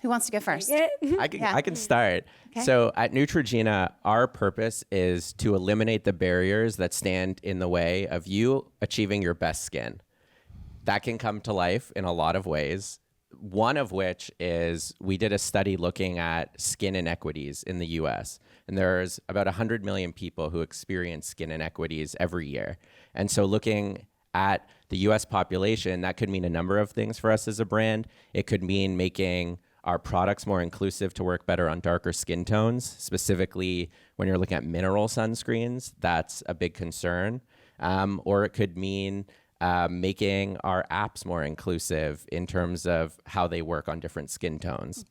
Who wants to go first? I can start. Okay. So at Neutrogena, our purpose is to eliminate the barriers that stand in the way of you achieving your best skin. That can come to life in a lot of ways. One of which is we did a study looking at skin inequities in the US. And there's about 100 million people who experience skin inequities every year. And so looking at the US population, that could mean a number of things for us as a brand. It could mean making our products more inclusive to work better on darker skin tones. Specifically, when you're looking at mineral sunscreens, that's a big concern. Or it could mean making our apps more inclusive in terms of how they work on different skin tones.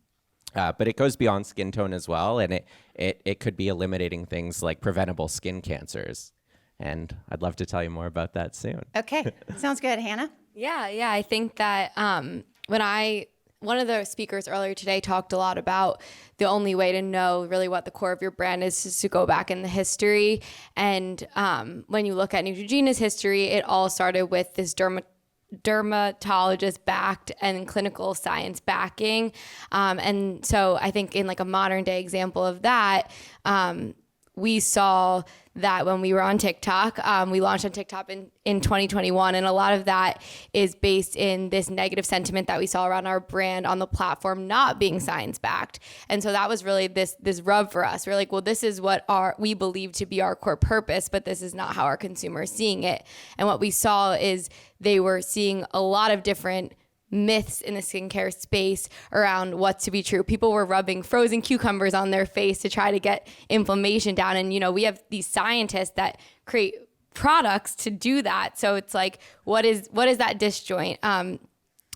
But it goes beyond skin tone as well, and it could be eliminating things like preventable skin cancers. And I'd love to tell you more about that soon. Okay, sounds good. Hannah? Yeah, I think that one of the speakers earlier today talked a lot about the only way to know really what the core of your brand is to go back in the history. And when you look at Neutrogena's history, it all started with this dermatologist backed and clinical science backing. And so I think in like a modern day example of that, we saw that when we were on TikTok, we launched on TikTok in 2021. And a lot of that is based in this negative sentiment that we saw around our brand on the platform not being science backed. And so that was really this rub for us. We're like, well, this is what we believe to be our core purpose, but this is not how our consumer is seeing it. And what we saw is they were seeing a lot of different myths in the skincare space around what's to be true. People were rubbing frozen cucumbers on their face to try to get inflammation down. And, we have these scientists that create products to do that. So it's like, what is that disjoint?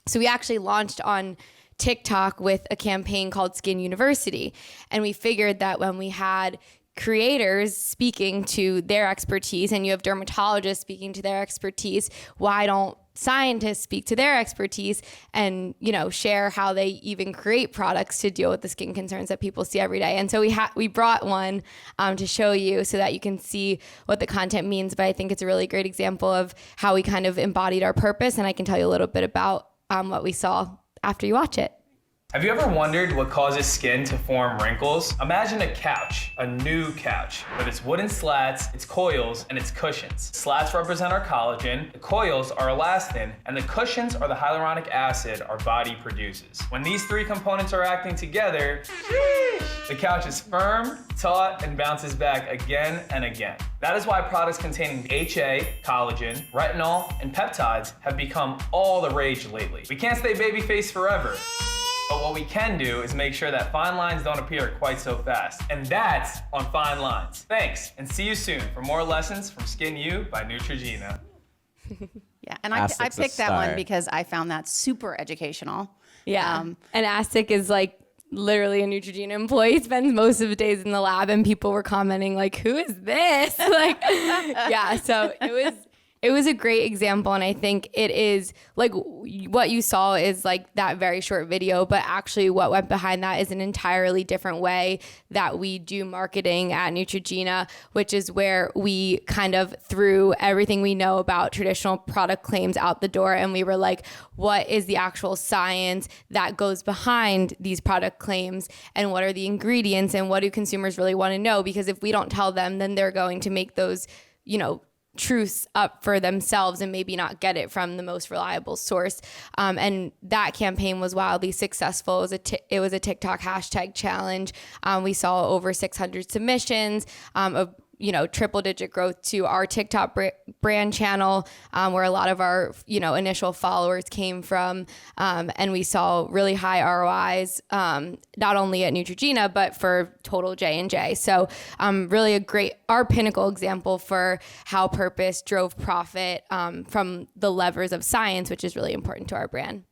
So we actually launched on TikTok with a campaign called Skin University. And we figured that when we had creators speaking to their expertise and you have dermatologists speaking to their expertise, why don't scientists speak to their expertise and, share how they even create products to deal with the skin concerns that people see every day. And so we brought one to show you so that you can see what the content means. But I think it's a really great example of how we kind of embodied our purpose. And I can tell you a little bit about what we saw after you watch it. Have you ever wondered what causes skin to form wrinkles? Imagine a couch, a new couch, with its wooden slats, its coils, and its cushions. Slats represent our collagen, the coils are elastin, and the cushions are the hyaluronic acid our body produces. When these three components are acting together, the couch is firm, taut, and bounces back again and again. That is why products containing HA, collagen, retinol, and peptides have become all the rage lately. We can't stay baby-faced forever. But what we can do is make sure that fine lines don't appear quite so fast. And that's on Fine Lines. Thanks, and see you soon for more lessons from Skin U by Neutrogena. Yeah, and I picked that one because I found that super educational. Yeah, and Astic is like literally a Neutrogena employee, spends most of the days in the lab, and people were commenting like, who is this? So it was a great example, and I think it is like what you saw is like that very short video, but actually what went behind that is an entirely different way that we do marketing at Neutrogena, which is where we kind of threw everything we know about traditional product claims out the door, and we were like, what is the actual science that goes behind these product claims, and what are the ingredients, and what do consumers really want to know? Because if we don't tell them, then they're going to make those, truths up for themselves and maybe not get it from the most reliable source. And that campaign was wildly successful. It was a TikTok hashtag challenge. We saw over 600 submissions of triple digit growth to our TikTok brand channel, where a lot of our, initial followers came from. And we saw really high ROIs, not only at Neutrogena, but for total J&J. So really our pinnacle example for how purpose drove profit from the levers of science, which is really important to our brand.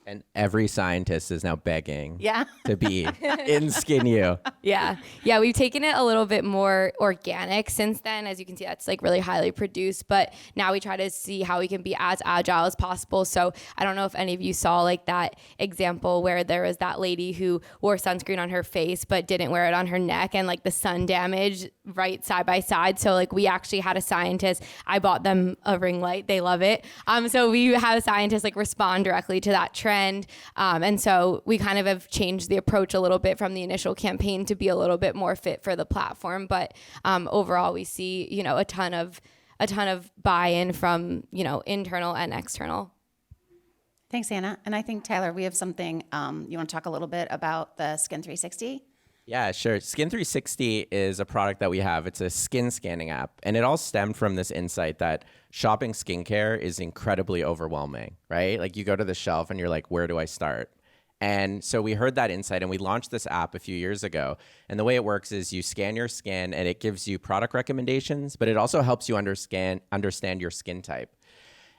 And every scientist is now begging to be in Skin U. Yeah, we've taken it a little bit more organic since then. As you can see, that's like really highly produced. But now we try to see how we can be as agile as possible. So I don't know if any of you saw like that example where there was that lady who wore sunscreen on her face but didn't wear it on her neck, and like the sun damage right side by side. So like we actually had a scientist. I bought them a ring light. They love it. So we had a scientist like respond directly to that trend trend. And so we kind of have changed the approach a little bit from the initial campaign to be a little bit more fit for the platform. But overall, we see, a ton of buy-in from, internal and external. Thanks, Anna. And I think, Tyler, we have something, you want to talk a little bit about the Skin 360? Yeah, sure. Skin 360 is a product that we have. It's a skin scanning app. And it all stemmed from this insight that shopping skincare is incredibly overwhelming, right? Like you go to the shelf and you're like, where do I start? And so we heard that insight and we launched this app a few years ago. And the way it works is you scan your skin and it gives you product recommendations, but it also helps you understand your skin type.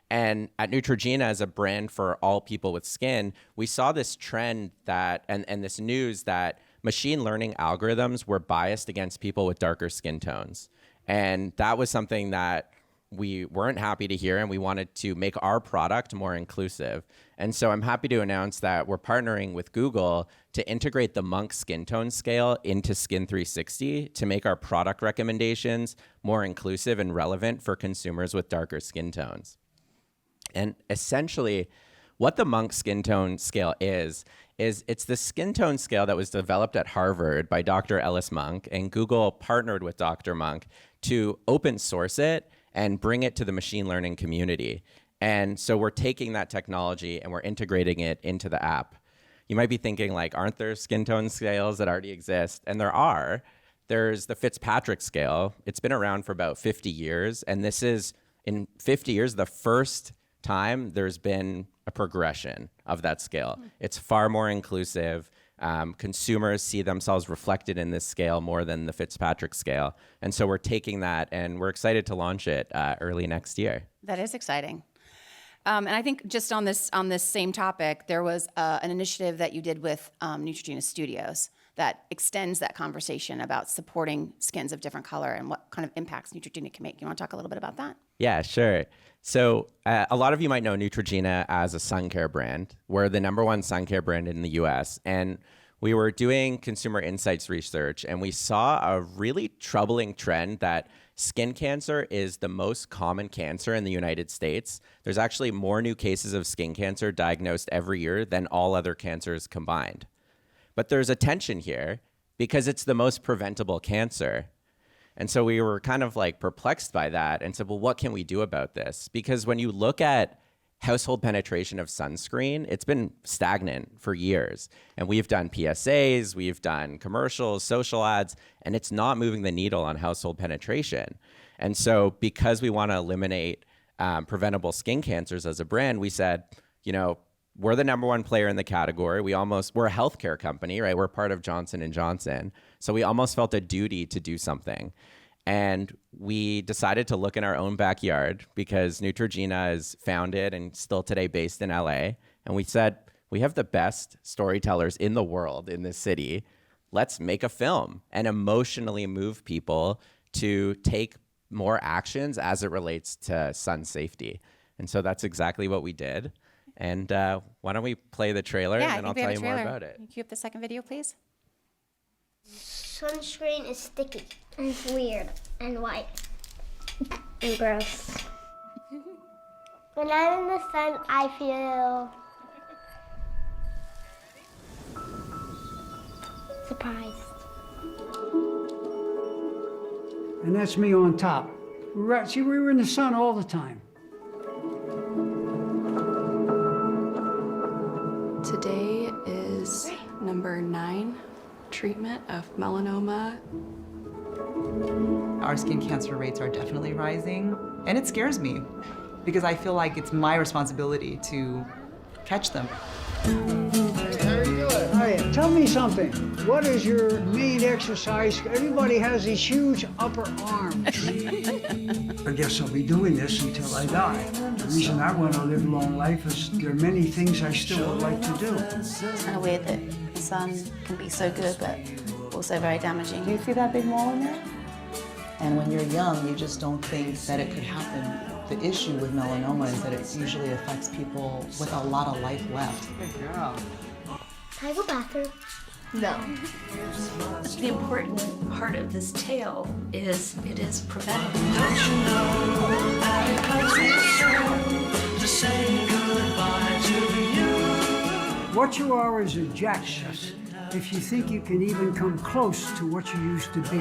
And at Neutrogena, as a brand for all people with skin, we saw this trend that, and this news that machine learning algorithms were biased against people with darker skin tones. And that was something that we weren't happy to hear, and we wanted to make our product more inclusive. And so I'm happy to announce that we're partnering with Google to integrate the Monk skin tone scale into Skin 360 to make our product recommendations more inclusive and relevant for consumers with darker skin tones. And essentially, what the Monk skin tone scale is it's the skin tone scale that was developed at Harvard by Dr. Ellis Monk, and Google partnered with Dr. Monk to open source it and bring it to the machine learning community. And so we're taking that technology and we're integrating it into the app. You might be thinking, like, aren't there skin tone scales that already exist? And there are. There's the Fitzpatrick scale. It's been around for about 50 years. And this is, in 50 years, the first time there's been a progression of that scale. It's far more inclusive. Consumers see themselves reflected in this scale more than the Fitzpatrick scale. And so we're taking that and we're excited to launch it early next year. That is exciting. And I think just on this same topic, there was an initiative that you did with Neutrogena Studios that extends that conversation about supporting skins of different color and what kind of impacts Neutrogena can make. You want to talk a little bit about that? Yeah, sure. So a lot of you might know Neutrogena as a sun care brand. We're the #1 sun care brand in the US. And we were doing consumer insights research, and we saw a really troubling trend that skin cancer is the most common cancer in the United States. There's actually more new cases of skin cancer diagnosed every year than all other cancers combined. But there's a tension here because it's the most preventable cancer. And so we were kind of like perplexed by that and said, well, what can we do about this? Because when you look at household penetration of sunscreen, it's been stagnant for years. And we've done PSAs, we've done commercials, social ads, and it's not moving the needle on household penetration. And so because we want to eliminate preventable skin cancers as a brand, we said, we're the #1 player in the category. We're a healthcare company, right? We're part of Johnson & Johnson. So we almost felt a duty to do something. And we decided to look in our own backyard because Neutrogena is founded and still today based in LA. And we said, we have the best storytellers in the world in this city. Let's make a film and emotionally move people to take more actions as it relates to sun safety. And so that's exactly what we did. And why don't we play the trailer and then I'll tell you more about it. Can you cue up the second video, please? Sunscreen is sticky and weird and white and gross. When I'm in the sun, I feel surprised. And that's me on top. See, we were in the sun all the time. Today is number 9 treatment of melanoma. Our skin cancer rates are definitely rising, and it scares me because I feel like it's my responsibility to catch them. Hey, tell me something. What is your main exercise? Everybody has these huge upper arms. I guess I'll be doing this until I die. The reason I want to live a long life is there are many things I still would like to do. It's kind of weird that the sun can be so good, but also very damaging. Do you see that big mole in there? And when you're young, you just don't think that it could happen. The issue with melanoma is that it usually affects people with a lot of life left. Good job. Can I go bathroom? No. The important part of this tale is it is preventative. Don't you know that it hurts me so to say goodbye to you? What you are is a jackass if you think you can even come close to what you used to be.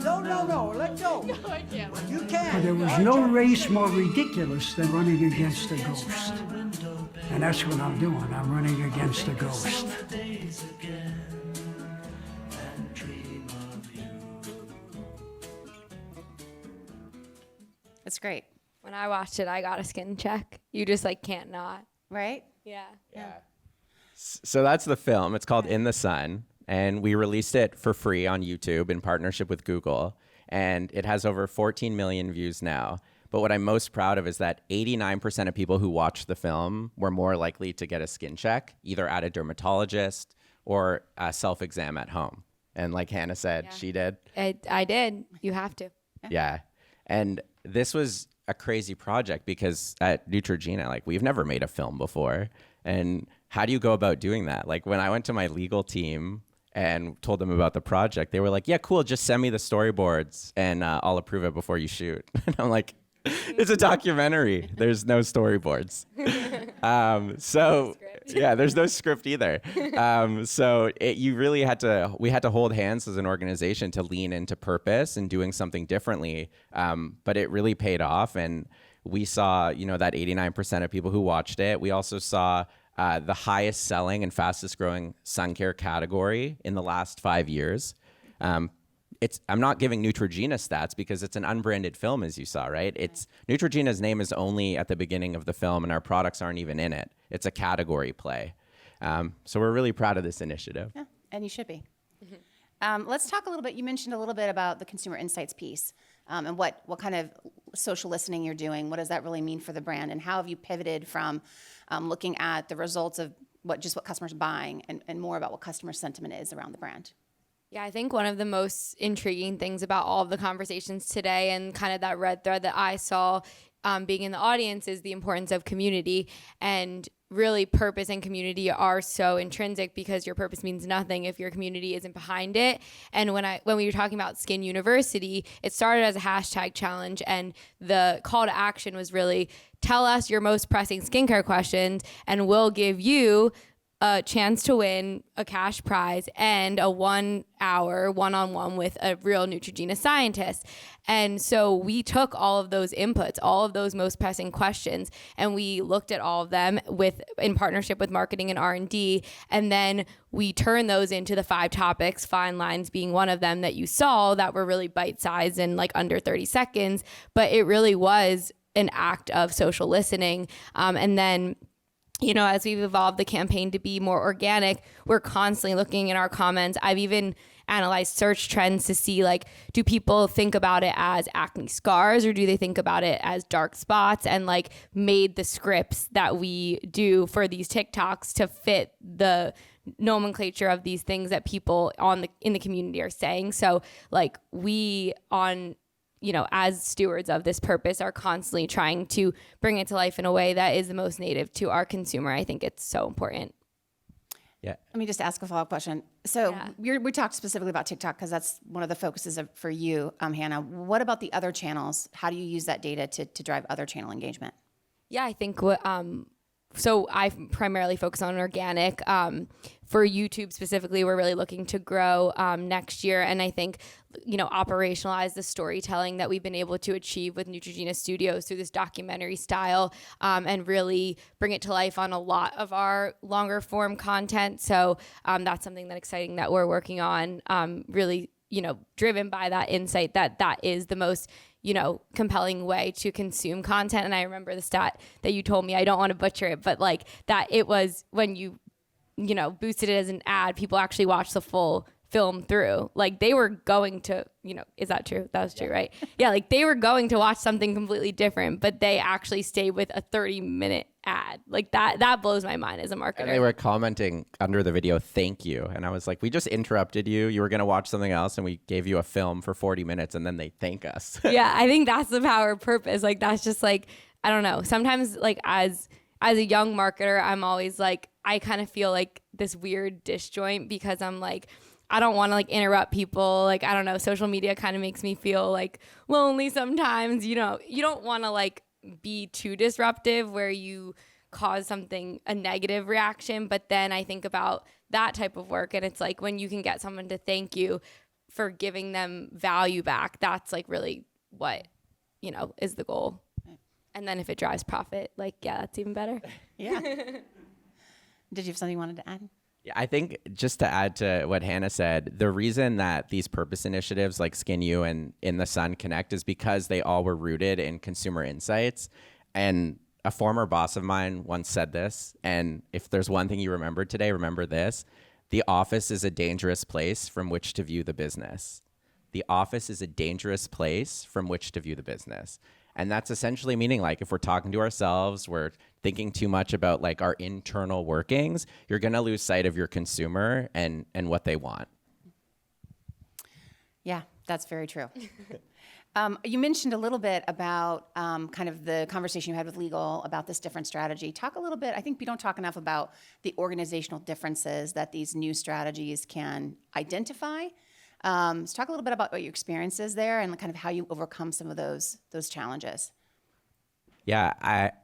No, let go. No, I can't. You can't. For there was no race more ridiculous than running against a ghost. And that's what I'm doing. I'm running against a ghost. It's great. When I watched it, I got a skin check. You just like can't not. Right? Yeah. So that's the film. It's called In the Sun, and we released it for free on YouTube in partnership with Google, and it has over 14 million views now. But what I'm most proud of is that 89% of people who watched the film were more likely to get a skin check, either at a dermatologist or a self-exam at home. And like Hannah said, she did. I did. You have to. Yeah. And this was a crazy project because at Neutrogena, like, we've never made a film before. And how do you go about doing that? Like, when I went to my legal team and told them about the project, they were like, yeah, cool, just send me the storyboards and I'll approve it before you shoot. And I'm like, it's a documentary. There's no storyboards. Yeah, there's no script either. You really we had to hold hands as an organization to lean into purpose and doing something differently. But it really paid off. And we saw, that 89% of people who watched it. We also saw the highest selling and fastest growing sun care category in the last 5 years. I'm not giving Neutrogena stats because it's an unbranded film, as you saw, right? Neutrogena's name is only at the beginning of the film, and our products aren't even in it. It's a category play. So we're really proud of this initiative. Yeah, and you should be. Let's talk a little bit. You mentioned a little bit about the consumer insights piece and what kind of social listening you're doing. What does that really mean for the brand? And how have you pivoted from looking at the results of what customers are buying and more about what customer sentiment is around the brand? Yeah, I think one of the most intriguing things about all of the conversations today and kind of that red thread that I saw being in the audience is the importance of community. And really, purpose and community are so intrinsic because your purpose means nothing if your community isn't behind it. And when we were talking about Skin University, it started as a hashtag challenge, and the call to action was really tell us your most pressing skincare questions, and we'll give you a chance to win a cash prize and a 1 hour one-on-one with a real Neutrogena scientist. And so we took all of those inputs, all of those most pressing questions, and we looked at all of them in partnership with marketing and R&D. And then we turned those into the 5 topics, fine lines being one of them that you saw that were really bite-sized and like under 30 seconds. But it really was an act of social listening. And then as we've evolved the campaign to be more organic, we're constantly looking in our comments. I've even analyzed search trends to see, like, do people think about it as acne scars or do they think about it as dark spots, and like made the scripts that we do for these TikToks to fit the nomenclature of these things that people in the community are saying. So like as stewards of this purpose, are constantly trying to bring it to life in a way that is the most native to our consumer. I think it's so important. Yeah. Let me just ask a follow-up question. So we talked specifically about TikTok because that's one of the focuses for you, Hannah. What about the other channels? How do you use that data to drive other channel engagement? Yeah, I think so I primarily focus on organic. For YouTube specifically, we're really looking to grow next year. And I think, operationalize the storytelling that we've been able to achieve with Neutrogena Studios through this documentary style, and really bring it to life on a lot of our longer form content. So that's something that's exciting that we're working on, really, driven by that insight that is the most compelling way to consume content. And I remember the stat that you told me, I don't want to butcher it, but like that it was when you boosted it as an ad, people actually watched the full film through. Like they were going to, is that true? That was true, right? Yeah, like they were going to watch something completely different, but they actually stayed with a 30-minute ad. Like that blows my mind as a marketer. And they were commenting under the video, thank you. And I was like, we just interrupted you. You were going to watch something else and we gave you a film for 40 minutes and then they thank us. Yeah, I think that's the power of purpose. Like that's just like, I don't know. Sometimes like as a young marketer, I'm always like, I kind of feel like this weird disjoint because I'm like, I don't want to like interrupt people. Like, I don't know, social media kind of makes me feel like lonely sometimes. You don't want to like be too disruptive where you cause a negative reaction. But then I think about that type of work, and it's like when you can get someone to thank you for giving them value back, that's like really what, is the goal. And then if it drives profit, that's even better. Yeah. Did you have something you wanted to add? Yeah, I think just to add to what Hannah said, the reason that these purpose initiatives like Skin You and In the Sun connect is because they all were rooted in consumer insights. And a former boss of mine once said this, and if there's one thing you remember today, remember this: the office is a dangerous place from which to view the business. The office is a dangerous place from which to view the business. And that's essentially meaning, like, if we're talking to ourselves, we're thinking too much about like our internal workings, you're going to lose sight of your consumer and what they want. Yeah, that's very true. You mentioned a little bit about kind of the conversation you had with legal about this different strategy. Talk a little bit, I think we don't talk enough about the organizational differences that these new strategies can identify. So talk a little bit about what your experience is there and kind of how you overcome some of those challenges. Yeah,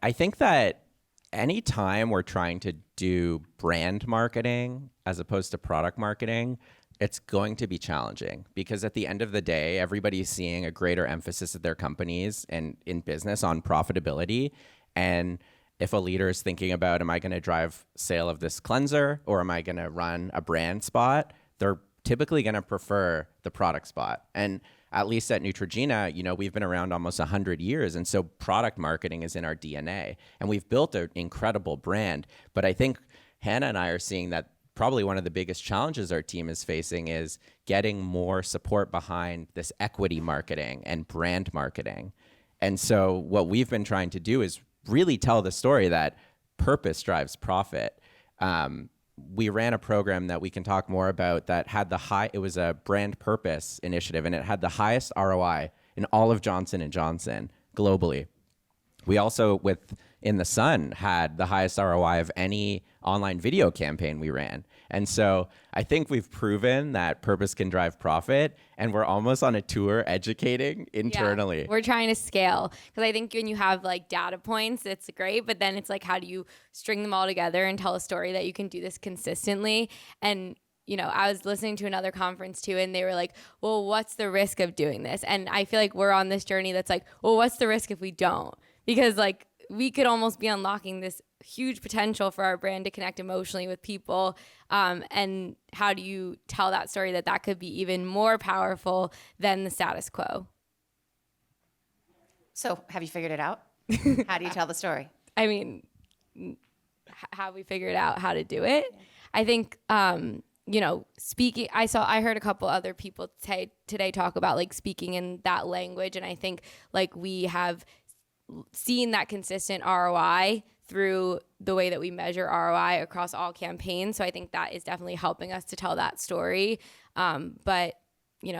I think that anytime we're trying to do brand marketing as opposed to product marketing, it's going to be challenging because at the end of the day, everybody's seeing a greater emphasis at their companies and in business on profitability. And if a leader is thinking about, am I going to drive sale of this cleanser or am I going to run a brand spot, they're typically going to prefer the product spot. And at least at Neutrogena, we've been around almost 100 years. And so product marketing is in our DNA. And we've built an incredible brand. But I think Hannah and I are seeing that probably one of the biggest challenges our team is facing is getting more support behind this equity marketing and brand marketing. And so what we've been trying to do is really tell the story that purpose drives profit. We ran a program that we can talk more about that had it was a brand purpose initiative, and it had the highest ROI in all of Johnson & Johnson globally. We also, with In the Sun, had the highest ROI of any online video campaign we ran. And so I think we've proven that purpose can drive profit, and we're almost on a tour educating internally. Yeah, we're trying to scale because I think when you have like data points, it's great, but then it's like, how do you string them all together and tell a story that you can do this consistently? And I was listening to another conference too, and they were like, well, what's the risk of doing this? And I feel like we're on this journey that's like, well, what's the risk if we don't? Because like we could almost be unlocking this huge potential for our brand to connect emotionally with people. And how do you tell that story that could be even more powerful than the status quo? So have you figured it out? How do you tell the story? I mean, have we figured out how to do it? Yeah. I think, speaking, I heard a couple other people today talk about like speaking in that language. And I think like we have seen that consistent ROI through the way that we measure ROI across all campaigns. So I think that is definitely helping us to tell that story. But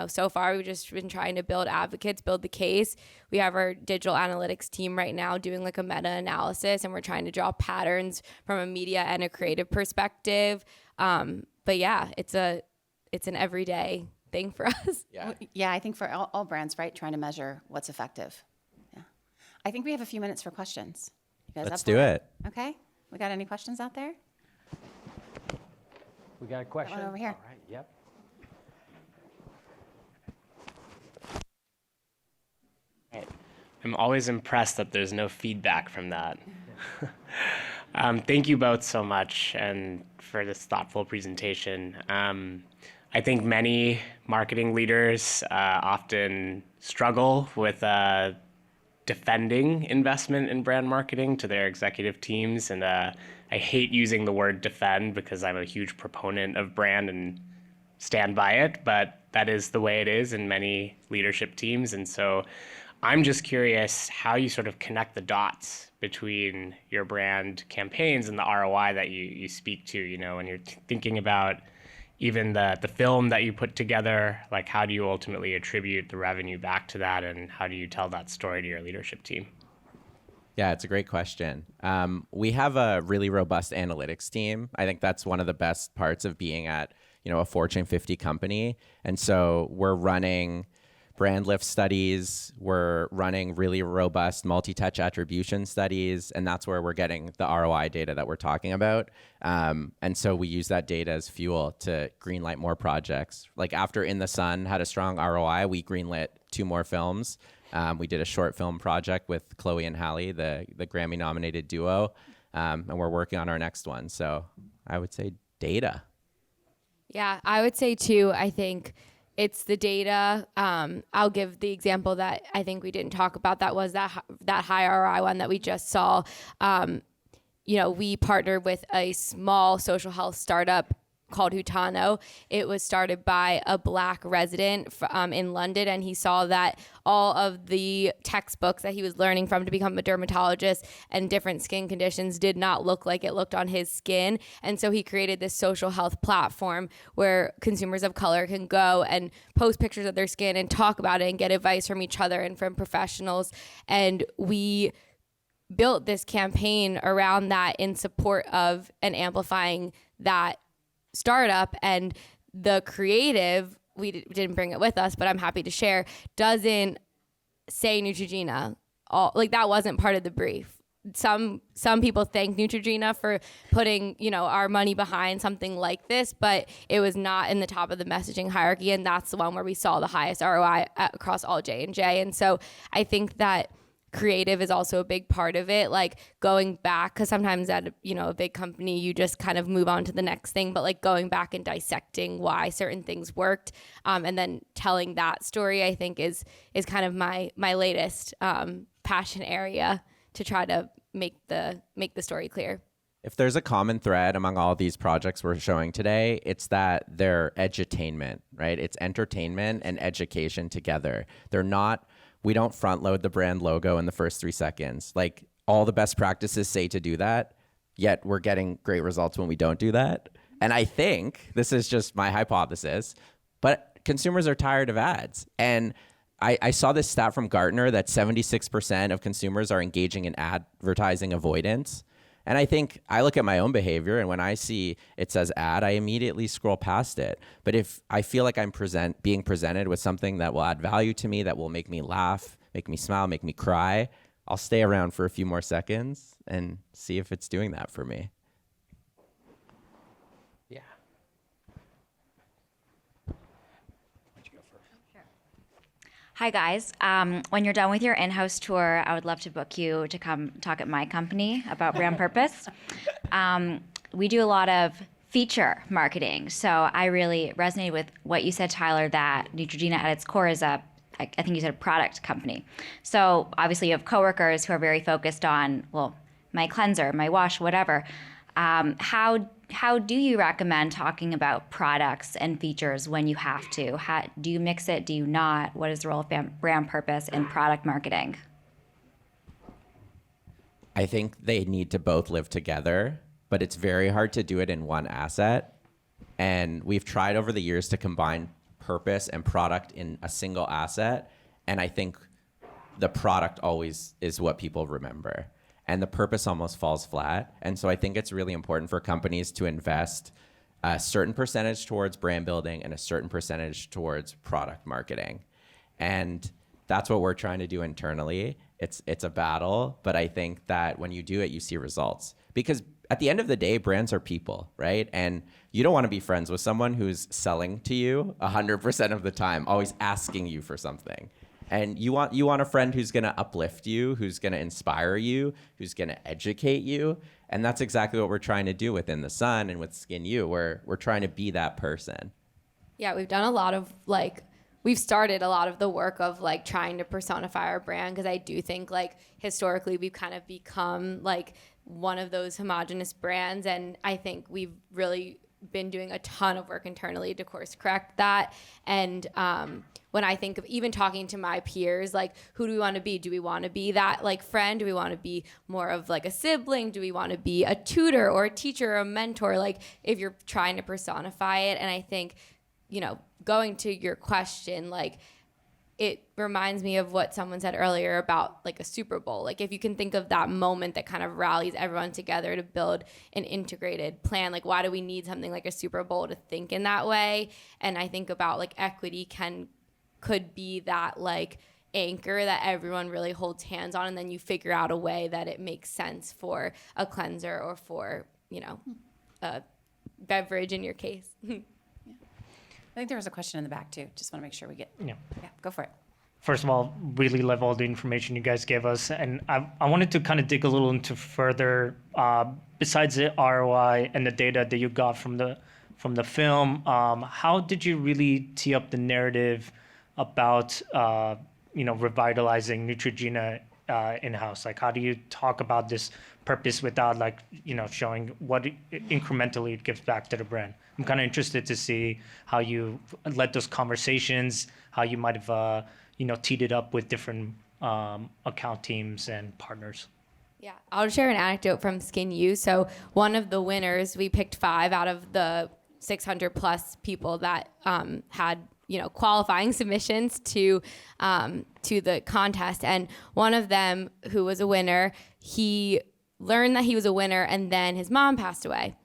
so far we've just been trying to build advocates, build the case. We have our digital analytics team right now doing like a meta-analysis, and we're trying to draw patterns from a media and a creative perspective. But yeah, it's an everyday thing for us. Yeah, I think for all brands, right, trying to measure what's effective. Yeah, I think we have a few minutes for questions. You guys Let's do it. Okay, we got any questions out there? We got a question over here. All right. Yep. I'm always impressed that there's no feedback from that. Thank you both so much and for this thoughtful presentation. I think many marketing leaders often struggle with defending investment in brand marketing to their executive teams. And I hate using the word defend because I'm a huge proponent of brand and stand by it, but that is the way it is in many leadership teams. And so I'm just curious how you sort of connect the dots between your brand campaigns and the ROI that you speak to, when you're thinking about even the film that you put together, like how do you ultimately attribute the revenue back to that, and how do you tell that story to your leadership team? Yeah, it's a great question. We have a really robust analytics team. I think that's one of the best parts of being at, a Fortune 50 company. And so we're running brand lift studies. We're running really robust multi-touch attribution studies, and that's where we're getting the ROI data that we're talking about. And so we use that data as fuel to greenlight more projects. Like after In the Sun had a strong ROI, we greenlit 2 more films. We did a short film project with Chloe and Halle, the Grammy-nominated duo, and we're working on our next one. So I would say data. Yeah, I would say too, I think it's the data. I'll give the example that I think we didn't talk about. That was that high ROI one that we just saw. We partnered with a small social health startup called Hutano. It was started by a Black resident in London, and he saw that all of the textbooks that he was learning from to become a dermatologist and different skin conditions did not look like it looked on his skin. And so he created this social health platform where consumers of color can go and post pictures of their skin and talk about it and get advice from each other and from professionals. And we built this campaign around that in support of and amplifying that startup. And the creative, we didn't bring it with us, but I'm happy to share, doesn't say Neutrogena. That wasn't part of the brief. Some people thank Neutrogena for putting, our money behind something like this, but it was not in the top of the messaging hierarchy, and that's the one where we saw the highest ROI across all J&J. And so I think that creative is also a big part of it, like going back, because sometimes at a big company you just kind of move on to the next thing, but like going back and dissecting why certain things worked, and then telling that story, I think is kind of my latest passion area to try to make the story clear. If there's a common thread among all these projects we're showing today, it's that they're edutainment, right? It's entertainment and education together. We don't front load the brand logo in the first 3 seconds. Like all the best practices say to do that, yet we're getting great results when we don't do that. And I think this is just my hypothesis, but consumers are tired of ads. And I saw this stat from Gartner that 76% of consumers are engaging in advertising avoidance. And I think I look at my own behavior, and when I see it says ad, I immediately scroll past it. But if I feel like I'm being presented with something that will add value to me, that will make me laugh, make me smile, make me cry, I'll stay around for a few more seconds and see if it's doing that for me. Yeah. Hi, guys. When you're done with your in-house tour, I would love to book you to come talk at my company about brand purpose. We do a lot of feature marketing, so I really resonated with what you said, Tyler, that Neutrogena at its core is I think you said a product company. So obviously you have coworkers who are very focused on, my cleanser, my wash, whatever. How do you recommend talking about products and features when you have to? Do you mix it? Do you not? What is the role of brand purpose in product marketing? I think they need to both live together, but it's very hard to do it in one asset. And we've tried over the years to combine purpose and product in a single asset. And I think the product always is what people remember. And the purpose almost falls flat. And so I think it's really important for companies to invest a certain percentage towards brand building and a certain percentage towards product marketing. And that's what we're trying to do internally. It's a battle, but I think that when you do it, you see results. Because at the end of the day, brands are people, right? And you don't want to be friends with someone who's selling to you 100% of the time, always asking you for something. And you want a friend who's going to uplift you, who's going to inspire you, who's going to educate you. And that's exactly what we're trying to do within the Sun and with Skin U. We're trying to be that person. Yeah, we've done a lot of we've started a lot of the work of trying to personify our brand, because I do think historically we've kind of become one of those homogenous brands. And I think we've really been doing a ton of work internally to course correct that. And when I think of even talking to my peers, who do we want to be? Do we want to be that friend? Do we want to be more of a sibling? Do we want to be a tutor or a teacher or a mentor? If you're trying to personify it. And I think, going to your question, it reminds me of what someone said earlier about a Super Bowl. If you can think of that moment that kind of rallies everyone together to build an integrated plan, why do we need something like a Super Bowl to think in that way? And I think about equity can could be that like anchor that everyone really holds hands on, and then you figure out a way that it makes sense for a cleanser or for, you know, a beverage in your case. I think there was a question in the back too. Just want to make sure we get. Yeah, go for it. First of all, really love all the information you guys gave us. And I wanted to kind of dig a little into further, besides the ROI and the data that you got from the film, how did you really tee up the narrative about, revitalizing Neutrogena in-house? Like, how do you talk about this purpose without, like, showing what incrementally it gives back to the brand? I'm kind of interested to see how you led those conversations, how you might have, teed it up with different account teams and partners. Yeah, I'll share an anecdote from Skin U. So one of the winners, we picked 5 out of the 600 plus people that had qualifying submissions to the contest, and one of them who was a winner, he learned that he was a winner, and then his mom passed away,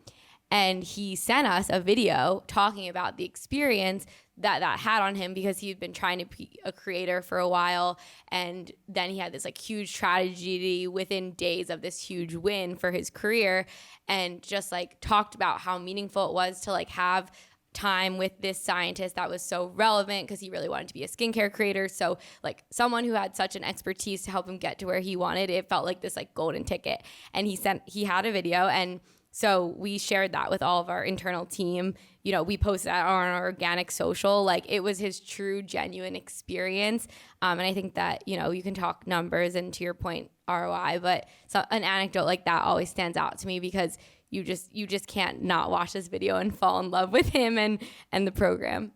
and he sent us a video talking about the experience that had on him, because he'd been trying to be a creator for a while, and then he had this like huge tragedy within days of this huge win for his career, and just like talked about how meaningful it was to like have time with this scientist that was so relevant, because he really wanted to be a skincare creator. So like someone who had such an expertise to help him get to where he wanted, it felt like this like golden ticket. And he had a video, and so we shared that with all of our internal team. We posted that on our organic social. Like, it was his true, genuine experience. And I think that, you can talk numbers and, to your point, ROI, but an anecdote like that always stands out to me, because you just can't not watch this video and fall in love with him and the program.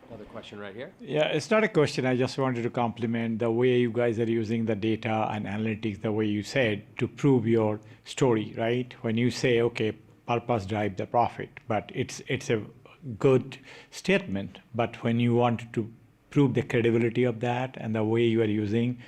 Another question right here. Yeah, it's not a question. I just wanted to compliment the way you guys are using the data and analytics, the way you said, to prove your story, right? When you say, okay, purpose drives the profit, but it's a good statement. But when you want to prove the credibility of that and the way you are using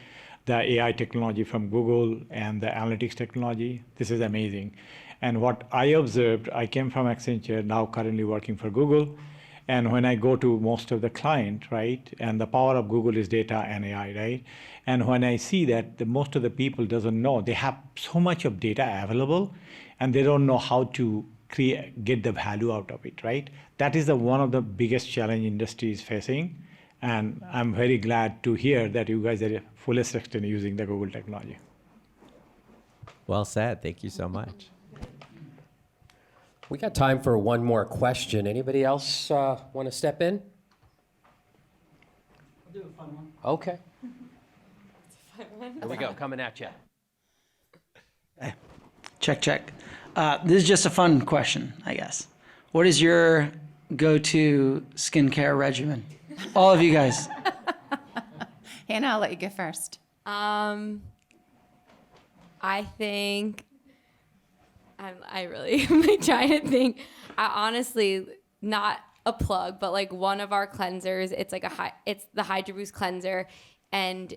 the AI technology from Google and the analytics technology, this is amazing. And what I observed, I came from Accenture, now currently working for Google. And when I go to most of the client, right, and the power of Google is data and AI, right? And when I see that most of the people doesn't know, they have so much of data available, and they don't know how to get the value out of it, right? That is one of the biggest challenge industry is facing. And I'm very glad to hear that you guys are fullest extent using the Google technology. Well said. Thank you so much. We got time for one more question. Anybody else want to step in? I'll do a fun one. Okay. Here we go, coming at you. Check. This is just a fun question, I guess. What is your go-to skincare regimen? All of you guys. Hannah, I'll let you go first. I think I really am like trying to think. I honestly, not a plug, but like one of our cleansers, it's like it's the Hydro Boost cleanser, and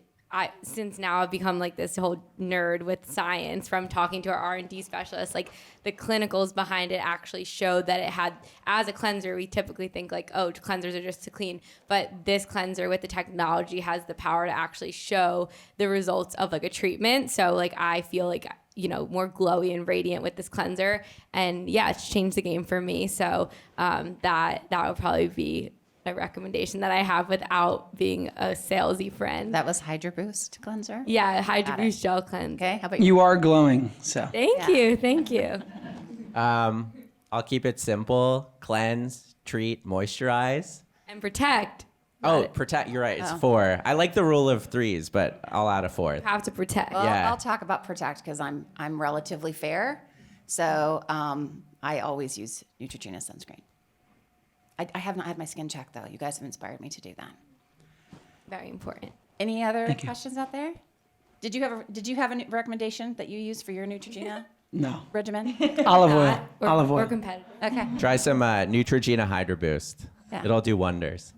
since now I've become like this whole nerd with science from talking to our R&D specialists, like the clinicals behind it actually showed that it had, as a cleanser, we typically think like, oh, cleansers are just to clean, but this cleanser with the technology has the power to actually show the results of like a treatment. So like I feel like, more glowy and radiant with this cleanser, and yeah, it's changed the game for me. So that would probably be a recommendation that I have without being a salesy friend. That was Hydro Boost cleanser? Yeah, Hydro Boost gel cleanse. Okay, how about you? You are glowing, so. Thank you. I'll keep it simple. Cleanse, treat, moisturize. And protect. Protect. You're right. It's Oh. 4. I like the rule of 3s, but I'll add a 4th. Have to protect. Well, Yeah. I'll talk about protect because I'm relatively fair. So I always use Neutrogena sunscreen. I have not had my skin checked though. You guys have inspired me to do that. Very important. Any other Thank you. questions out there? Did you have a recommendation that you use for your Neutrogena No. regimen? Olive oil. We're, Olive we're oil. competitive. Okay. Try some Neutrogena Hydro Boost. Yeah. It'll do wonders.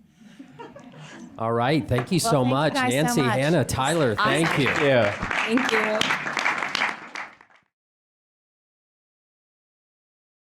All right, thank you so Well, thank you much. guys so Nancy, much. Hannah, Tyler, thank you. Thank you.